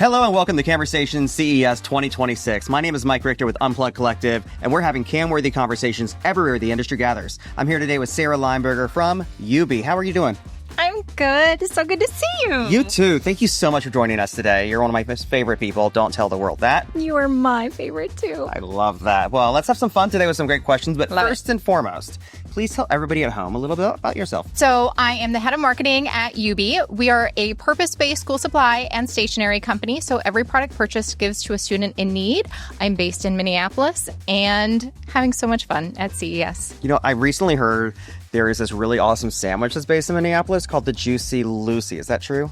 Hello and welcome to Cannesversations CES 2026. My name is Mike Richter with Unplugged Collective, and we're having cam-worthy conversations everywhere the industry gathers. I'm here today with Sarah Leinberger from Yoobi. How are you doing? I'm good. It's so good to see you. You too. Thank you so much for joining us today. You're one of my most favorite people. Don't tell the world that. You are my favorite too. I love that. Well, let's have some fun today with some great questions. But first and foremost, please tell everybody at home a little bit about yourself. So I am the head of marketing at Yoobi. We are a purpose-based school supply and stationery company. So every product purchased gives to a student in need. I'm based in Minneapolis and having so much fun at CES. You know, I recently heard there is this really awesome sandwich that's based in Minneapolis called the Juicy Lucy. Is that true?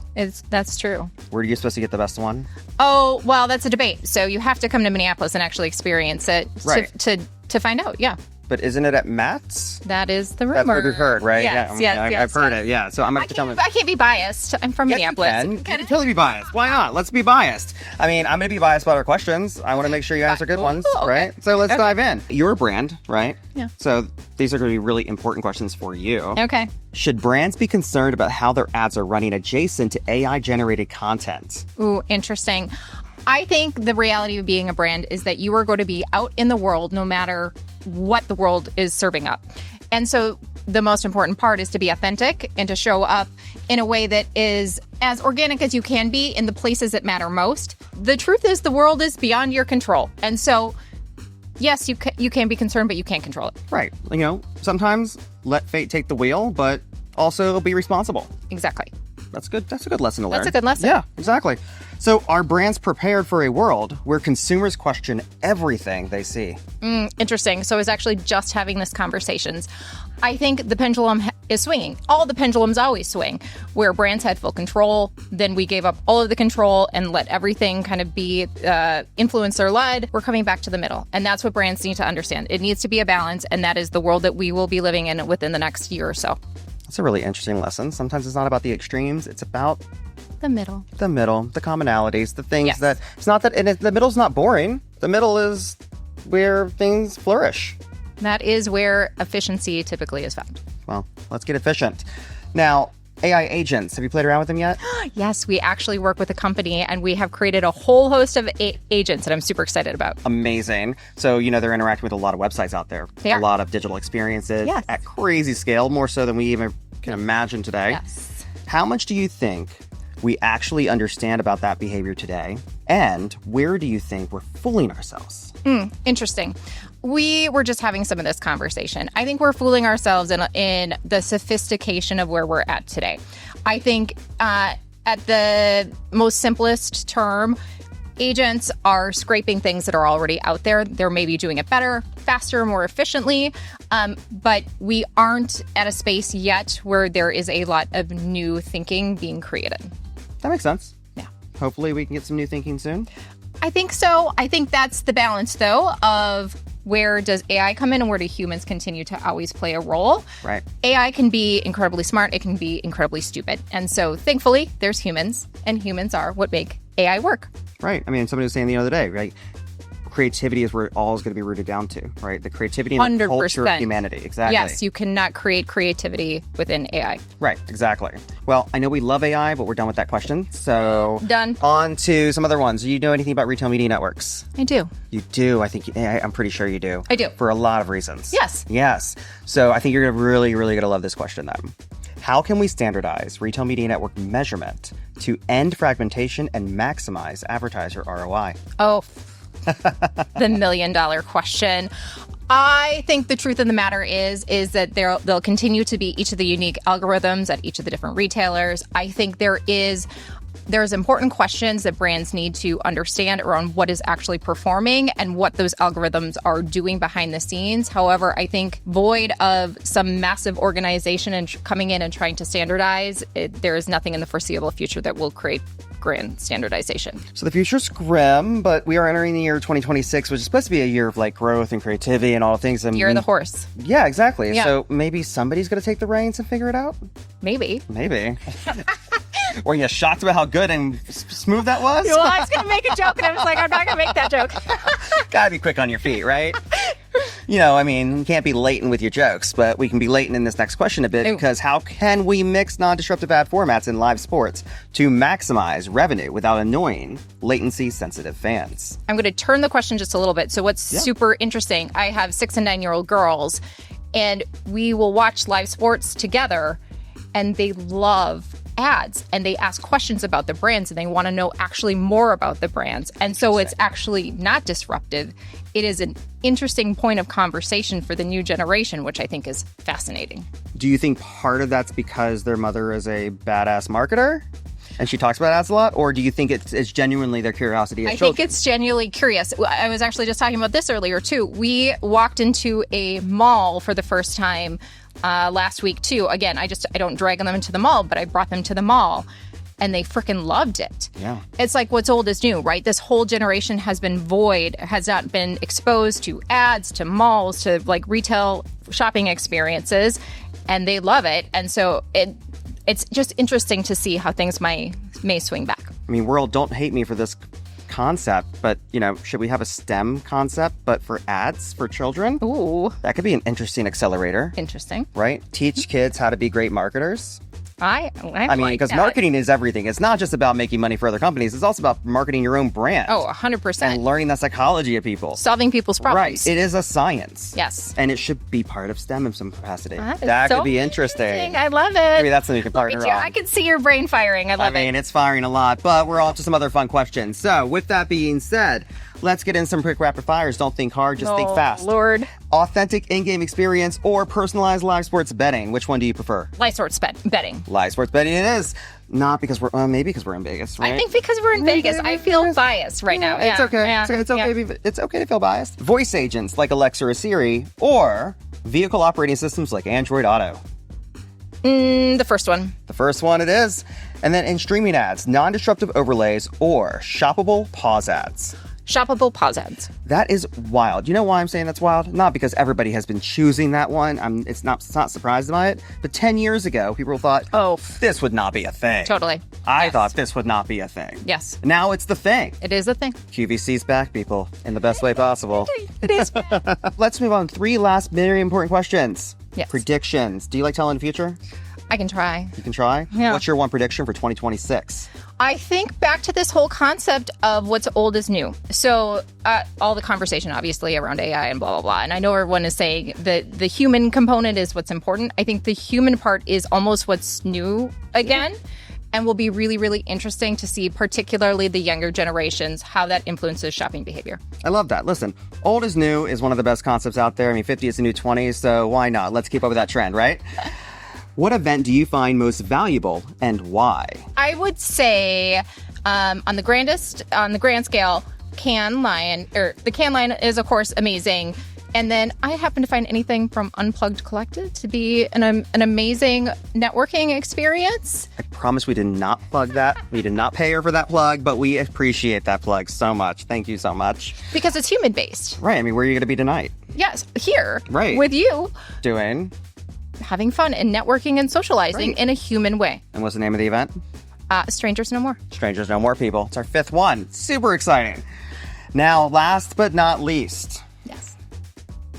That's true. Where are you supposed to get the best one? Oh, well, that's a debate. So you have to come to Minneapolis and actually experience it to find out. Yeah. But isn't it at Matt's? That is the rumor. That's what we've heard, right? Yes, I've heard it. Yeah. So I'm going to tell me. I can't be biased. I'm from Minneapolis. You can totally be biased. Why not? Let's be biased. I mean, I'm going to be biased about our questions. I want to make sure you answer good ones, right? So let's dive in. You're a brand, right? Yeah. So these are going to be really important questions for you. Okay. Should brands be concerned about how their ads are running adjacent to AI-generated content? Ooh, interesting. I think the reality of being a brand is that you are going to be out in the world no matter what the world is serving up. And so the most important part is to be authentic and to show up in a way that is as organic as you can be in the places that matter most. The truth is the world is beyond your control. And so, yes, you can be concerned, but you can't control it. Right. You know, sometimes let fate take the wheel, but also be responsible. Exactly. That's good. That's a good lesson to learn. That's a good lesson. Yeah, exactly. So are brands prepared for a world where consumers question everything they see? Interesting. So I was actually just having this conversations. I think the pendulum is swinging. All the pendulums always swing. Where brands had full control, then we gave up all of the control and let everything kind of be influencer-led. We're coming back to the middle. And that's what brands need to understand. It needs to be a balance, and that is the world that we will be living in within the next year or so. That's a really interesting lesson. Sometimes it's not about the extremes. It's about the middle, the commonalities, the things that it's not that, and the middle's not boring. The middle is where things flourish. That is where efficiency typically is found. Well, let's get efficient. Now, AI agents, have you played around with them yet? Yes, we actually work with a company and we have created a whole host of agents that I'm super excited about. Amazing. So, you know, they're interacting with a lot of websites out there. They are. A lot of digital experiences at crazy scale, more so than we even can imagine today. Yes. How much do you think we actually understand about that behavior today? And where do you think we're fooling ourselves? Interesting. We were just having some of this conversation. I think we're fooling ourselves in the sophistication of where we're at today. I think at the most simplest term, agents are scraping things that are already out there. They're maybe doing it better, faster, more efficiently, but we aren't at a space yet where there is a lot of new thinking being created. That makes sense. Yeah. Hopefully we can get some new thinking soon. I think so. I think that's the balance, though, of where does AI come in and where do humans continue to always play a role? Right. AI can be incredibly smart. It can be incredibly stupid. And so thankfully, there's humans, and humans are what make AI work. Right. I mean, somebody was saying the other day, right? Creativity is where it all is going to be rooted down to, right? The creativity and the 100%. culture of humanity. Exactly. Yes, you cannot create creativity within AI. Right, exactly. Well, I know we love AI, but we're done with that question. So Done. On to some other ones. Do you know anything about retail media networks? I do. You do. I think I'm pretty sure you do. I do. For a lot of reasons. Yes. Yes. So I think you're really, really going to love this question then. How can we standardize retail media network measurement to end fragmentation and maximize advertiser ROI? Oh, the million-dollar question. I think the truth of the matter is that there'll continue to be each of the unique algorithms at each of the different retailers. I think there's important questions that brands need to understand around what is actually performing and what those algorithms are doing behind the scenes. However, I think void of some massive organization and coming in and trying to standardize, there is nothing in the foreseeable future that will create grand standardization. So the future's grim, but we are entering the year 2026, which is supposed to be a year of like growth and creativity and all things. Year of the horse. Yeah, exactly. Yeah. So maybe somebody's going to take the reins and figure it out? Maybe. Were you shocked about how good and smooth that was? Well, I was going to make a joke, and I was like, I'm not going to make that joke. Gotta be quick on your feet, right? I mean, you can't be latent with your jokes, but we can be latent in this next question a bit because how can we mix non-disruptive ad formats in live sports to maximize revenue without annoying latency-sensitive fans? I'm going to turn the question just a little bit. So what's super interesting, I have 6 and 9-year-old girls, and we will watch live sports together, and they love ads, and they ask questions about the brands, and they want to know actually more about the brands. And so it's actually not disruptive. It is an interesting point of conversation for the new generation, which I think is fascinating. Do you think part of that's because their mother is a badass marketer and she talks about ads a lot? Or do you think it's genuinely their curiosity as children? I think it's genuinely curious. I was actually just talking about this earlier, too. We walked into a mall for the first time last week, too. Again, I don't drag them into the mall, but I brought them to the mall. And they freaking loved it. Yeah. It's like what's old is new, right? This whole generation has not been exposed to ads, to malls, to like retail shopping experiences, and they love it. And so it's just interesting to see how things may swing back. I mean, world, don't hate me for this concept, but, should we have a STEM concept, but for ads for children? Ooh. That could be an interesting accelerator. Interesting. Right? Teach kids how to be great marketers. I mean, because marketing is everything. It's not just about making money for other companies. It's also about marketing your own brand. Oh, 100%. And learning the psychology of people. Solving people's problems. Right. It is a science. Yes. And it should be part of STEM in some capacity. That could be interesting. I love it. Maybe that's something you can partner on. I can see your brain firing. I love it. I mean, it's firing a lot, but we're on to some other fun questions. So, with that being said, let's get in some quick rapid fires. Don't think hard, just think fast. Lord. Authentic in-game experience or personalized live sports betting? Which one do you prefer? Live sports betting. Live sports betting it is. Not because maybe because we're in Vegas, right? I think because we're in Vegas. I feel biased right now. It's okay. Yeah. It's okay to feel biased. Voice agents like Alexa or Siri, or vehicle operating systems like Android Auto? The first one. The first one it is. And then in streaming ads, non-disruptive overlays or shoppable pause ads? Shoppable pause ads. That is wild. You know why I'm saying that's wild? Not because everybody has been choosing that one. It's not surprised by it. But 10 years ago, people thought, this would not be a thing. Totally. I thought this would not be a thing. Yes. Now it's the thing. It is a thing. QVC's back, people, in the best way possible. It is. Let's move on. 3 last very important questions. Yes. Predictions. Do you like telling the future? I can try. You can try? Yeah. What's your one prediction for 2026? I think back to this whole concept of what's old is new. So all the conversation, obviously, around AI and blah, blah, blah. And I know everyone is saying that the human component is what's important. I think the human part is almost what's new again. And will be really, really interesting to see, particularly the younger generations, how that influences shopping behavior. I love that. Listen, old is new is one of the best concepts out there. I mean, 50 is the new 20, so why not? Let's keep up with that trend, right? What event do you find most valuable and why? I would say on the grand scale, the Cannes Lion is, of course, amazing. And then I happen to find anything from Unplugged Collective to be an amazing networking experience. I promise we did not plug that. We did not pay her for that plug, but we appreciate that plug so much. Thank you so much. Because it's human-based. Right. I mean, where are you going to be tonight? Yes, here. Right. With you. Doing? Having fun and networking and socializing in a human way. And what's the name of the event? Strangers No More. Strangers No More, people. It's our 5th one. Super exciting. Now, last but not least. Yes.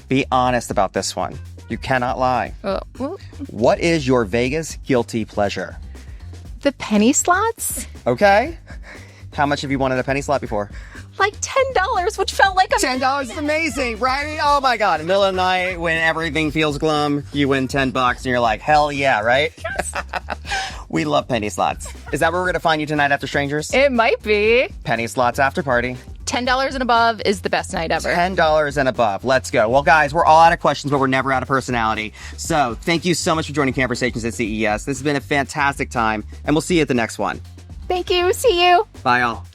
Be honest about this one. You cannot lie. What is your Vegas guilty pleasure? The penny slots. Okay. How much have you won at a penny slot before? Like $10, which felt like $10 is amazing, right? Oh my God. In the middle of the night, when everything feels glum, you win $10 and you're like, hell yeah, right? Yes. We love penny slots. Is that where we're going to find you tonight after Strangers? It might be. Penny slots after party. $10 and above is the best night ever. $10 and above. Let's go. Well, guys, we're all out of questions, but we're never out of personality. So thank you so much for joining Cannesversations at CES. This has been a fantastic time, and we'll see you at the next one. Thank you. See you. Bye, all.